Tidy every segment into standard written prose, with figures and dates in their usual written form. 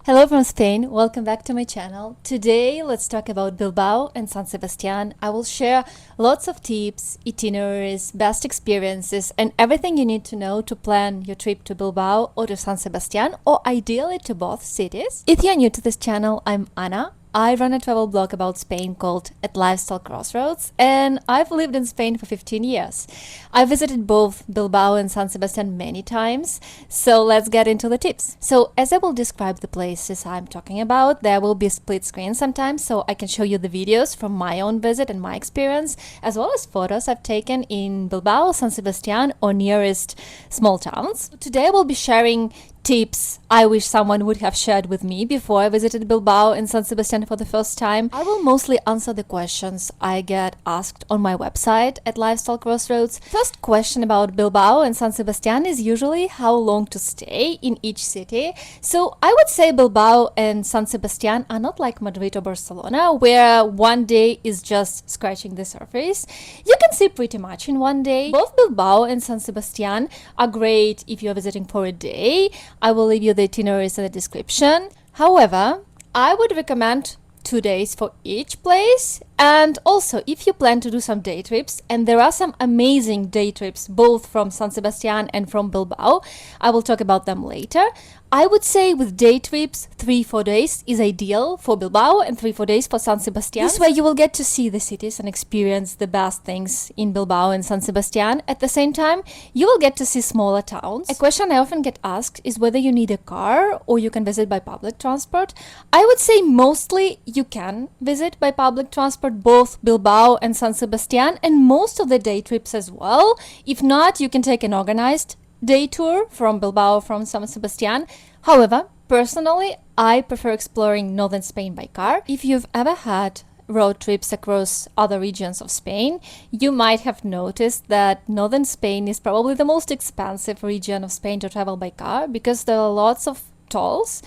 Hello from Spain, welcome back to my channel. Today let's talk about Bilbao and San Sebastián. I will share lots of tips, itineraries, best experiences and everything you need to know to plan your trip to Bilbao or to San Sebastián, or ideally to both cities. If you're new to this channel, I'm Anna. I run a travel blog about Spain called At Lifestyle Crossroads, and I've lived in Spain for 15 years. I visited both Bilbao and San Sebastián many times, so let's get into the tips. So as I will describe the places I'm talking about, there will be a split screen sometimes, so I can show you the videos from my own visit and my experience, as well as photos I've taken in Bilbao, San Sebastián, or nearest small towns. Today I will be sharing tips I wish someone would have shared with me before I visited Bilbao and San Sebastián for the first time. I will mostly answer the questions I get asked on my website at Lifestyle Crossroads. First question about Bilbao and San Sebastián is usually how long to stay in each city. So I would say Bilbao and San Sebastián are not like Madrid or Barcelona, where one day is just scratching the surface. You can see pretty much in one day. Both Bilbao and San Sebastián are great if you're visiting for a day. I will leave you the itineraries in the description. However, I would recommend 2 days for each place. And also, if you plan to do some day trips, and there are some amazing day trips both from San Sebastián and from Bilbao, I will talk about them later. I would say with day trips, 3-4 days is ideal for Bilbao and 3-4 days for San Sebastián. This way you will get to see the cities and experience the best things in Bilbao and San Sebastián. At the same time, you will get to see smaller towns. A question I often get asked is whether you need a car or you can visit by public transport. I would say mostly you can visit by public transport both Bilbao and San Sebastián, and most of the day trips as well. If not, you can take an organized day tour from Bilbao from San Sebastián. However, personally, I prefer exploring northern Spain by car. If you've ever had road trips across other regions of Spain, you might have noticed that northern Spain is probably the most expensive region of Spain to travel by car because there are lots of tolls,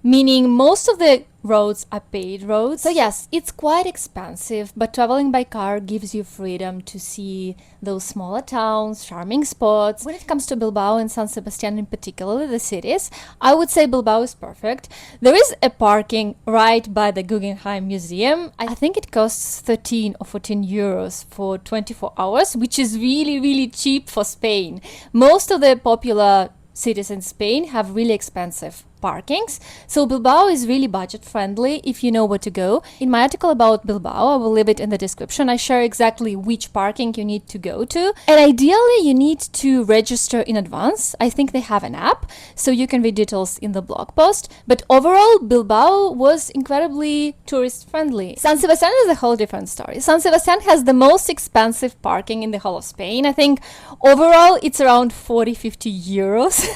meaning most of the roads are paid roads. So yes, it's quite expensive, but traveling by car gives you freedom to see those smaller towns, charming spots. When it comes to Bilbao and San Sebastián in particular, the cities, I would say Bilbao is perfect. There is a parking right by the Guggenheim museum. I think it costs 13 or 14 euros for 24 hours, which is really cheap for Spain. Most of the popular cities in Spain have really expensive parkings, so Bilbao is really budget friendly if you know where to go. In my article about Bilbao, I will leave it in the description, I share exactly which parking you need to go to, and ideally you need to register in advance. I think they have an app, so you can read details in the blog post, but overall Bilbao was incredibly tourist friendly. San Sebastián is a whole different story. San Sebastián has the most expensive parking in the whole of Spain. I think overall it's around 40-50 euros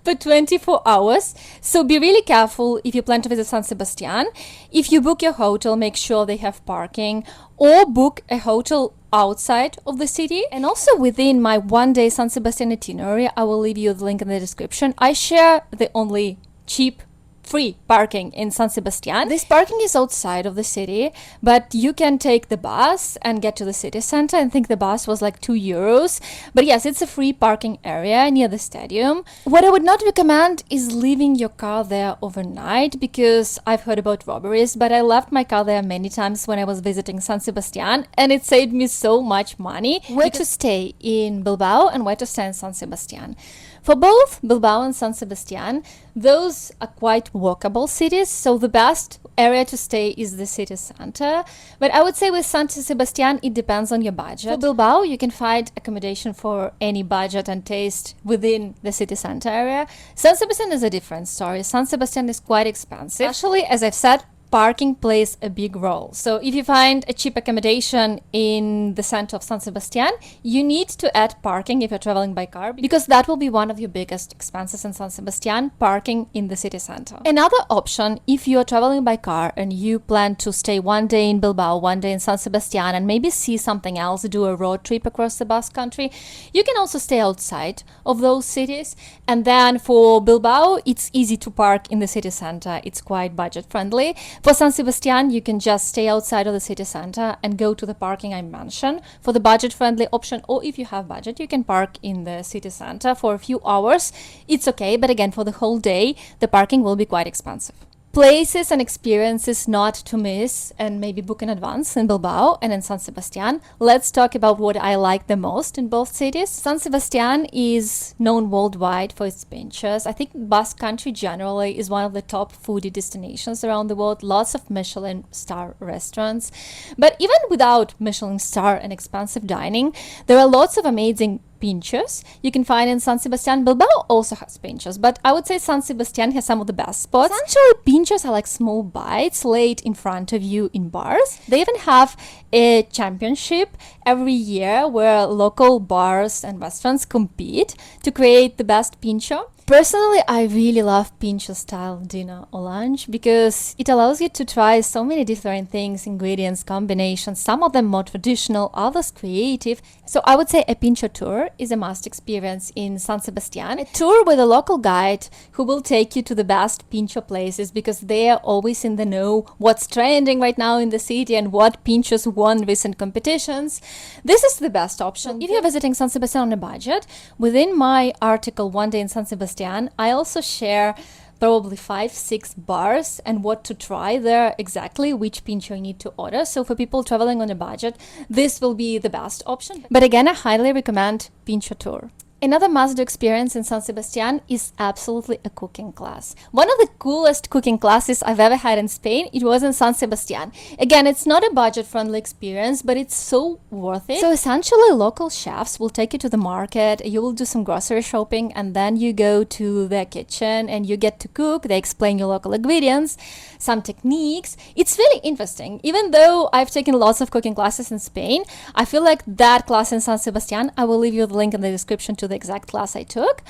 per 24 hours. So be really careful if you plan to visit San Sebastián. If you book your hotel, make sure they have parking, or book a hotel outside of the city. And also within my one-day San Sebastián itinerary, I will leave you the link in the description, I share the only cheap free parking in San Sebastián. This parking is outside of the city, but you can take the bus and get to the city center. I think the bus was like 2 euros. But yes, it's a free parking area near the stadium. What I would not recommend is leaving your car there overnight, because I've heard about robberies, but I left my car there many times when I was visiting San Sebastián, and it saved me so much money. Where to stay in Bilbao and where to stay in San Sebastián. For both Bilbao and San Sebastián, those are quite walkable cities, so the best area to stay is the city center. But I would say with San Sebastián, it depends on your budget. For Bilbao, you can find accommodation for any budget and taste within the city center area. San Sebastián is a different story. San Sebastián is quite expensive. Actually, as I've said, parking plays a big role. So if you find a cheap accommodation in the center of San Sebastián, you need to add parking if you're traveling by car, because that will be one of your biggest expenses in San Sebastián, parking in the city center. Another option, if you're traveling by car and you plan to stay one day in Bilbao, one day in San Sebastián, and maybe see something else, do a road trip across the Basque Country, you can also stay outside of those cities. And then for Bilbao, it's easy to park in the city center. It's quite budget friendly. For San Sebastián, you can just stay outside of the city center and go to the parking I mentioned for the budget-friendly option, or if you have budget, you can park in the city center for a few hours. It's okay, but again, for the whole day, the parking will be quite expensive. Places and experiences not to miss and maybe book in advance in Bilbao and in San Sebastián. Let's talk about what I like the most in both cities. San Sebastián is known worldwide for its Pintxos. I think Basque Country generally is one of the top foodie destinations around the world. Lots of Michelin star restaurants. But even without Michelin star and expensive dining, there are lots of amazing Pintxos you can find in San Sebastián. Bilbao also has Pintxos, but I would say San Sebastián has some of the best spots. Essentially, Pintxos are like small bites laid in front of you in bars. They even have a championship every year where local bars and restaurants compete to create the best Pintxo. Personally, I really love Pintxo style dinner or lunch because it allows you to try so many different things, ingredients, combinations, some of them more traditional, others creative. So I would say a Pintxo tour is a must experience in San Sebastián. A tour with a local guide who will take you to the best Pintxo places because they are always in the know what's trending right now in the city and what Pintxos won recent competitions. This is the best option. If you're visiting San Sebastián on a budget, within my article One Day in San Sebastián, I also share probably 5-6 bars and what to try there, exactly which Pintxo you need to order. So for people traveling on a budget, this will be the best option. But again, I highly recommend Pintxo tour. Another must-do experience in San Sebastián is absolutely a cooking class. One of the coolest cooking classes I've ever had in Spain, it was in San Sebastián. Again, it's not a budget-friendly experience, but it's so worth it. So essentially, local chefs will take you to the market, you will do some grocery shopping, and then you go to their kitchen and you get to cook. They explain you local ingredients, some techniques. It's really interesting. Even though I've taken lots of cooking classes in Spain, I feel like that class in San Sebastián, I will leave you the link in the description to the exact class I took.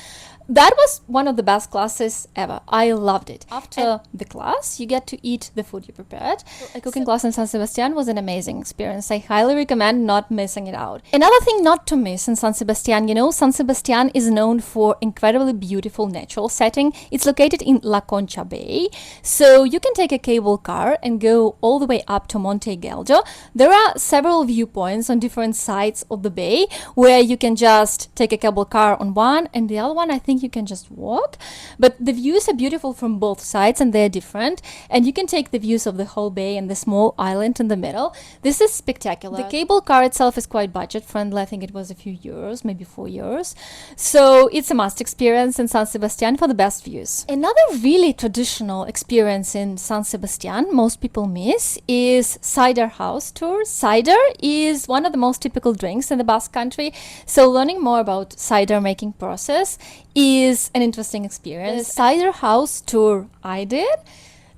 That was one of the best classes ever. I loved it. After the class, you get to eat the food you prepared. A cooking class in San Sebastián was an amazing experience. I highly recommend not missing it out. Another thing not to miss in San Sebastián, San Sebastián is known for incredibly beautiful natural setting. It's located in La Concha Bay. So you can take a cable car and go all the way up to Monte Igueldo. There are several viewpoints on different sides of the bay where you can just take a cable car on one and the other one, I think you can just walk, but the views are beautiful from both sides and they're different, and you can take the views of the whole bay and the small island in the middle. This is spectacular. The cable car itself is quite budget friendly. I think it was a few euros, maybe 4 euros. So it's a must experience in San Sebastián for the best views. Another really traditional experience in San Sebastián most people miss is cider house tour. Cider is one of the most typical drinks in the Basque Country, so learning more about cider making process is an interesting experience. The cider house tour I did,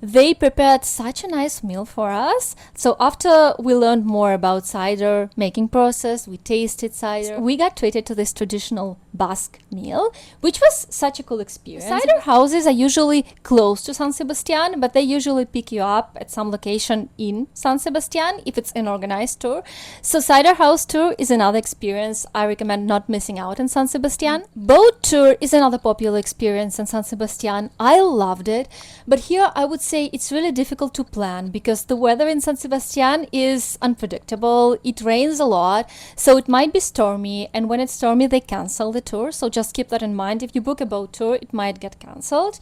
they prepared such a nice meal for us. So after we learned more about cider making process, we tasted cider, we got treated to this traditional Basque meal, which was such a cool experience. Cider houses are usually close to San Sebastián, but they usually pick you up at some location in San Sebastián if it's an organized tour. So cider house tour is another experience I recommend not missing out in San Sebastián. Boat tour is another popular experience in San Sebastián. I loved it, but here I would say it's really difficult to plan because the weather in San Sebastián is unpredictable. It rains a lot, so it might be stormy, and when it's stormy they cancel the tour, so just keep that in mind. If you book a boat tour, it might get cancelled.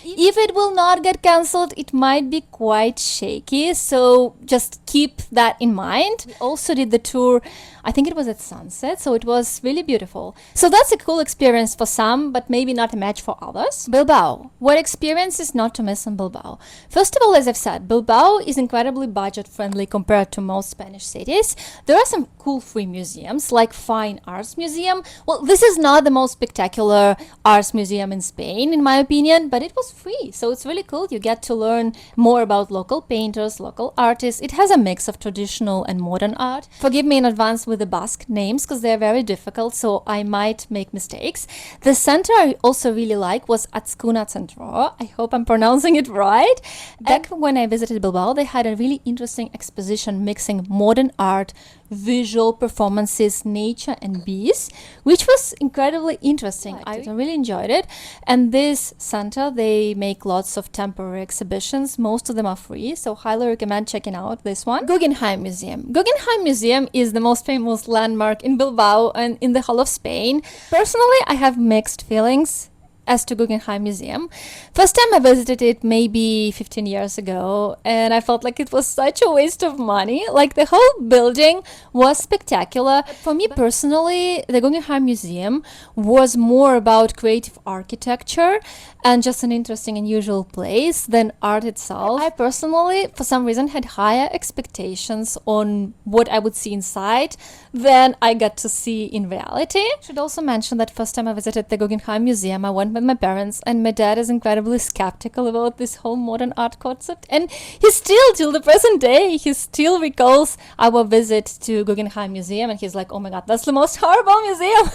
If it will not get cancelled, it might be quite shaky, so just keep that in mind. We also did the tour, I think it was at sunset, so it was really beautiful. So that's a cool experience for some, but maybe not a match for others. Bilbao. What experience is not to miss in Bilbao? First of all, as I've said, Bilbao is incredibly budget-friendly compared to most Spanish cities. There are some cool free museums, like Fine Arts Museum. Well, this is not the most spectacular arts museum in Spain, in my opinion, but it was free, so it's really cool. You get to learn more about local painters, local artists. It has a mix of traditional and modern art. Forgive me in advance with the Basque names because they're very difficult, so I might make mistakes. The center I also really like was Azkuna Centro. I hope I'm pronouncing it right. Back when I visited Bilbao, they had a really interesting exposition mixing modern art visual performances, nature and bees, which was incredibly interesting. I really enjoyed it. And this center, they make lots of temporary exhibitions. Most of them are free, so highly recommend checking out this one. Guggenheim Museum. Guggenheim Museum is the most famous landmark in Bilbao and in the whole of Spain. Personally, I have mixed feelings as to Guggenheim Museum. First time I visited it maybe 15 years ago, and I felt like it was such a waste of money. Like, the whole building was spectacular. For me personally, the Guggenheim Museum was more about creative architecture and just an interesting and unusual place than art itself. I personally, for some reason, had higher expectations on what I would see inside than I got to see in reality. I should also mention that first time I visited the Guggenheim Museum, I went with my parents, and my dad is incredibly skeptical about this whole modern art concept, and he still, till the present day, he still recalls our visit to Guggenheim Museum, and he's like, oh my god, that's the most horrible museum.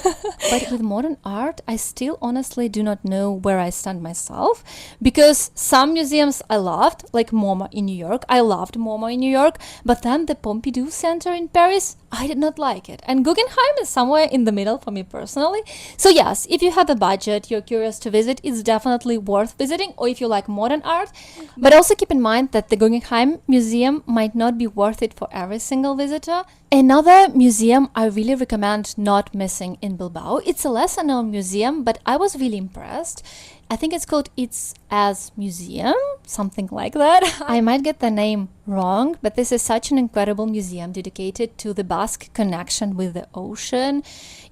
But with modern art, I still honestly do not know where I stand myself, because some museums I loved, like MoMA in New York. I loved MoMA in New York, but then the Pompidou Center in Paris, I did not like it, and Guggenheim is somewhere in the middle for me personally. So yes, if you have a budget, you're curious to visit, it's definitely worth visiting, or if you like modern art. But also keep in mind that the Guggenheim Museum might not be worth it for every single visitor. Another museum I really recommend not missing in Bilbao. It's a lesser known museum, but I was really impressed. I think it's called It's As Museum, something like that. I might get the name wrong, but this is such an incredible museum dedicated to the Basque connection with the ocean,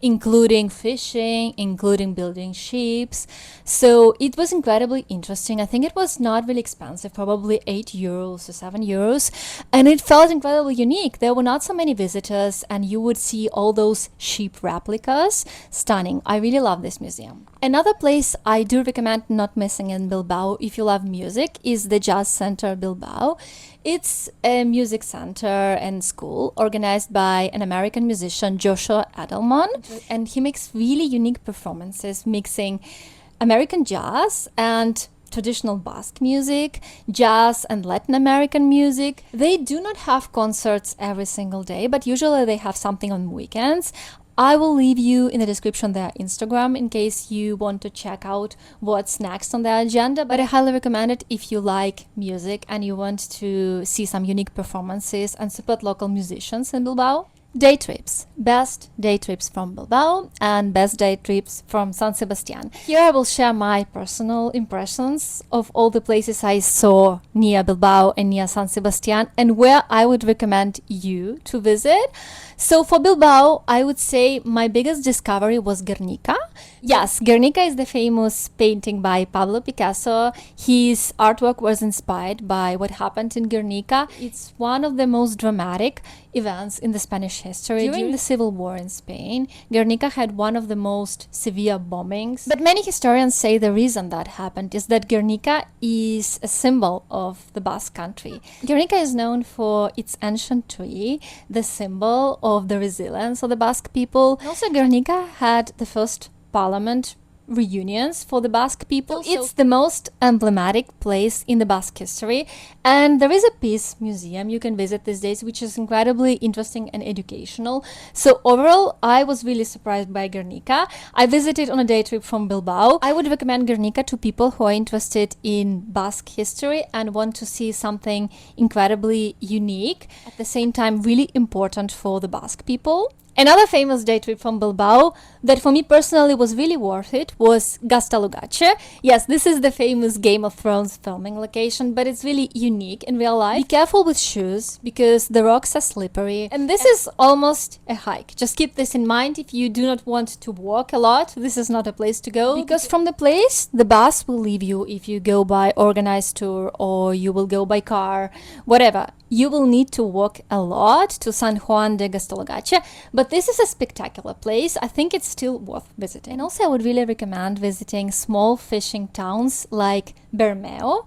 including fishing, including building ships. So it was incredibly interesting. I think it was not really expensive, probably €8 or €7, and it felt incredibly unique. There were not so many visitors, and you would see all those ship replicas. Stunning. I really love this museum. Another place I do recommend not missing in Bilbao if you love music is the Jazz Center Bilbao. It's a music center and school organized by an American musician, Joshua Edelman, and he makes really unique performances mixing American jazz and traditional Basque music, jazz and Latin American music. They do not have concerts every single day, but usually they have something on weekends. I will leave you in the description their Instagram in case you want to check out what's next on their agenda, but I highly recommend it if you like music and you want to see some unique performances and support local musicians in Bilbao. Day trips. Best day trips from Bilbao and best day trips from San Sebastián. Here I will share my personal impressions of all the places I saw near Bilbao and near San Sebastián and where I would recommend you to visit. So for Bilbao, I would say my biggest discovery was Guernica. Yes, Guernica is the famous painting by Pablo Picasso. His artwork was inspired by what happened in Guernica. It's one of the most dramatic events in the Spanish history. During the Civil War in Spain, Guernica had one of the most severe bombings. But many historians say the reason that happened is that Guernica is a symbol of the Basque Country. Guernica is known for its ancient tree, the symbol of the resilience of the Basque people. And also, Guernica had the first parliament reunions for the Basque people. It's the most emblematic place in the Basque history, and there is a peace museum you can visit these days, which is incredibly interesting and educational. So overall, I was really surprised by Guernica. I visited on a day trip from Bilbao. I would recommend Guernica to people who are interested in Basque history and want to see something incredibly unique, at the same time really important for the Basque people. Another famous day trip from Bilbao that for me personally was really worth it was Gaztelugatxe. Yes, this is the famous Game of Thrones filming location, but it's really unique in real life. Be careful with shoes because the rocks are slippery, and this is almost a hike. Just keep this in mind if you do not want to walk a lot. This is not a place to go, because from the place, the bus will leave you if you go by organized tour or you will go by car, whatever. You will need to walk a lot to San Juan de Gaztelugatxe, but this is a spectacular place. I think it's still worth visiting. And also I would really recommend visiting small fishing towns like Bermeo,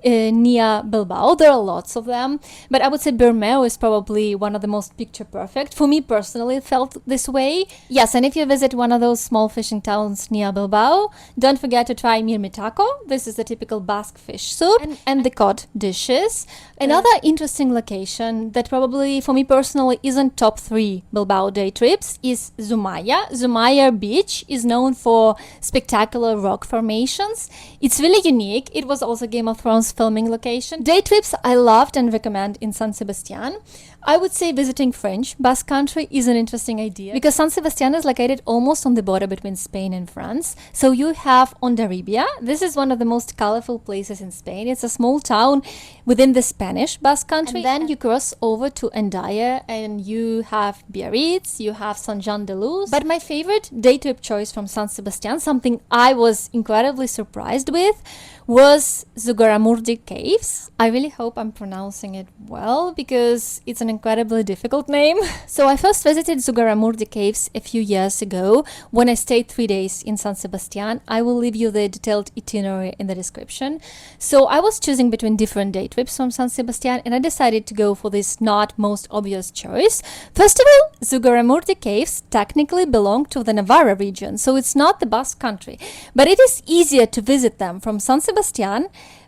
near Bilbao. There are lots of them, but I would say Bermeo is probably one of the most picture perfect. For me personally, it felt this way. Yes, and if you visit one of those small fishing towns near Bilbao, don't forget to try mirmitako. This is the typical Basque fish soup and the cod dishes. Another interesting location that probably for me personally isn't top 3 Bilbao day trips is Zumaia. Zumaia beach is known for spectacular rock formations. It's really unique. It was also Game of Thrones filming location. Day trips I loved and recommend in San Sebastián. I would say visiting French Basque Country is an interesting idea because San Sebastián is located almost on the border between Spain and France. So you have Hondarribia. This is one of the most colorful places in Spain. It's a small town within the Spanish Basque Country. And then you cross over to Hendaya and you have Biarritz, you have San Juan de Luz. But my favorite day trip choice from San Sebastián, something I was incredibly surprised with, was Zugarramurdi caves. I really hope I'm pronouncing it well because it's an incredibly difficult name. So I first visited Zugarramurdi caves a few years ago when I stayed 3 days in San Sebastián. I will leave you the detailed itinerary in the description. So I was choosing between different day trips from San Sebastián and I decided to go for this not most obvious choice. First of all, Zugarramurdi caves technically belong to the Navarra region, so it's not the Basque Country, but it is easier to visit them from San Sebastián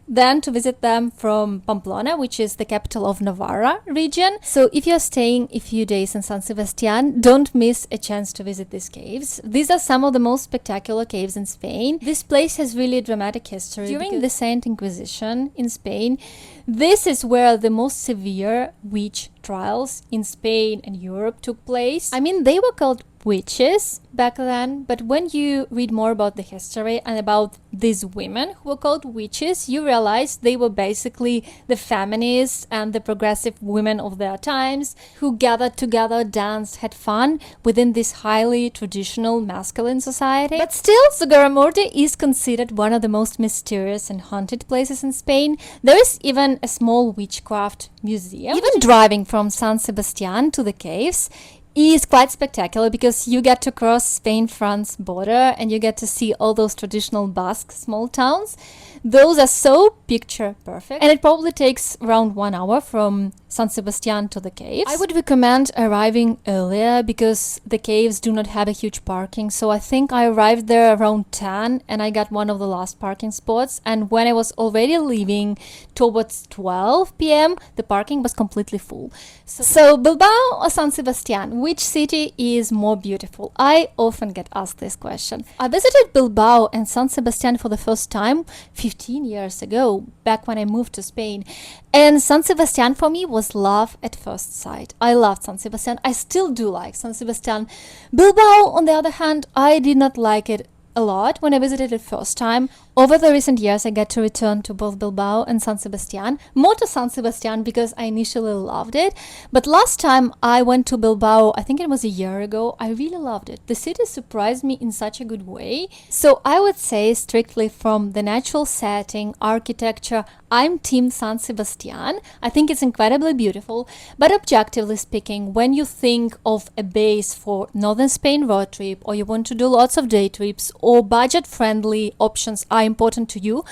than to visit them from Pamplona, which is the capital of Navarra region. So if you're staying a few days in San Sebastián, don't miss a chance to visit these caves. These are some of the most spectacular caves in Spain. This place has really a dramatic history. During the Saint Inquisition in Spain, this is where the most severe witch trials in Spain and Europe took place. I mean, they were called witches back then, but when you read more about the history and about these women who were called witches, you realize they were basically the feminists and the progressive women of their times who gathered together, danced, had fun within this highly traditional masculine society. But still, Zugarramurdi is considered one of the most mysterious and haunted places in Spain. There is even a small witchcraft museum. Even driving from San Sebastián to the caves is quite spectacular because you get to cross Spain-France border and you get to see all those traditional Basque small towns. Those are so picture perfect, and it probably takes around 1 hour from San Sebastián to the caves. I would recommend arriving earlier because the caves do not have a huge parking, so I think I arrived there around 10 and I got one of the last parking spots, and when I was already leaving towards 12 p.m. the parking was completely full. So Bilbao or San Sebastián, which city is more beautiful? I often get asked this question. I visited Bilbao and San Sebastián for the first time 15 years ago, back when I moved to Spain. And San Sebastián for me was love at first sight. I loved San Sebastián. I still do like San Sebastián. Bilbao, on the other hand, I did not like it a lot when I visited it first time. Over the recent years, I got to return to both Bilbao and San Sebastián. More to San Sebastián because I initially loved it. But last time I went to Bilbao, I think it was a year ago, I really loved it. The city surprised me in such a good way. So I would say strictly from the natural setting, architecture, I'm team San Sebastián. I think it's incredibly beautiful. But objectively speaking, when you think of a base for northern Spain road trip, or you want to do lots of day trips, or budget-friendly options are important to you,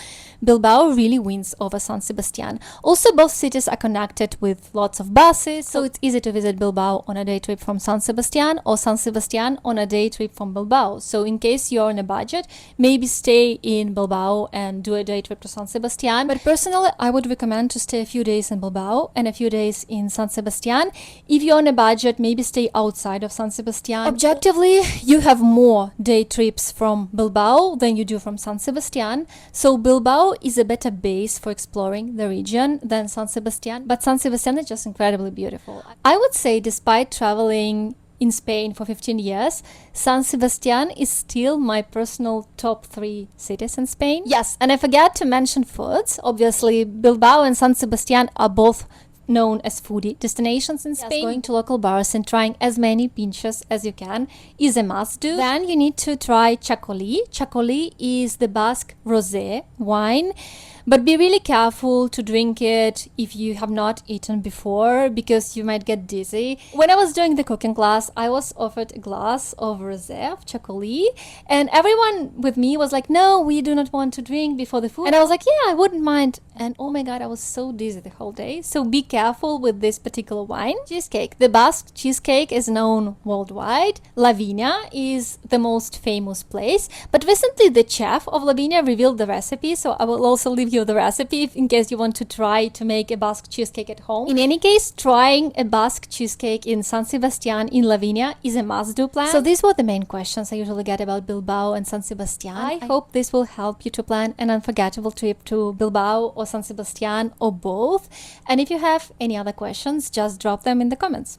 Bilbao really wins over San Sebastián. Also, both cities are connected with lots of buses, so it's easy to visit Bilbao on a day trip from San Sebastián or San Sebastián on a day trip from Bilbao. So in case you're on a budget, maybe stay in Bilbao and do a day trip to San Sebastián. But personally, I would recommend to stay a few days in Bilbao and a few days in San Sebastián. If you're on a budget, maybe stay outside of San Sebastián. Objectively, you have more day trips from Bilbao than you do from San Sebastián. So Bilbao is a better base for exploring the region than San Sebastián, but San Sebastián is just incredibly beautiful. I would say despite traveling in Spain for 15 years, San Sebastián is still my personal top 3 cities in Spain. Yes, and I forgot to mention foods. Obviously, Bilbao and San Sebastián are both known as foodie destinations in Spain. Yes, going to local bars and trying as many Pintxos as you can is a must-do. Then you need to try Txakoli. Txakoli is the Basque rosé wine, But be really careful to drink it if you have not eaten before, because you might get dizzy. When I was doing the cooking class, I was offered a glass of rosé, of chocolat, and everyone with me was like, no, we do not want to drink before the food. And I was like, yeah, I wouldn't mind. And oh my god, I was so dizzy the whole day. So be careful with this particular wine. Cheesecake. The Basque cheesecake is known worldwide. Lavinia is the most famous place. But recently the chef of Lavinia revealed the recipe, so I will also leave you the recipe in case you want to try to make a Basque cheesecake at home. In any case, trying a Basque cheesecake in San Sebastián in Lavinia is a must-do plan. So these were the main questions I usually get about Bilbao and San Sebastián. I hope this will help you to plan an unforgettable trip to Bilbao or San Sebastián or both. And if you have any other questions, just drop them in the comments.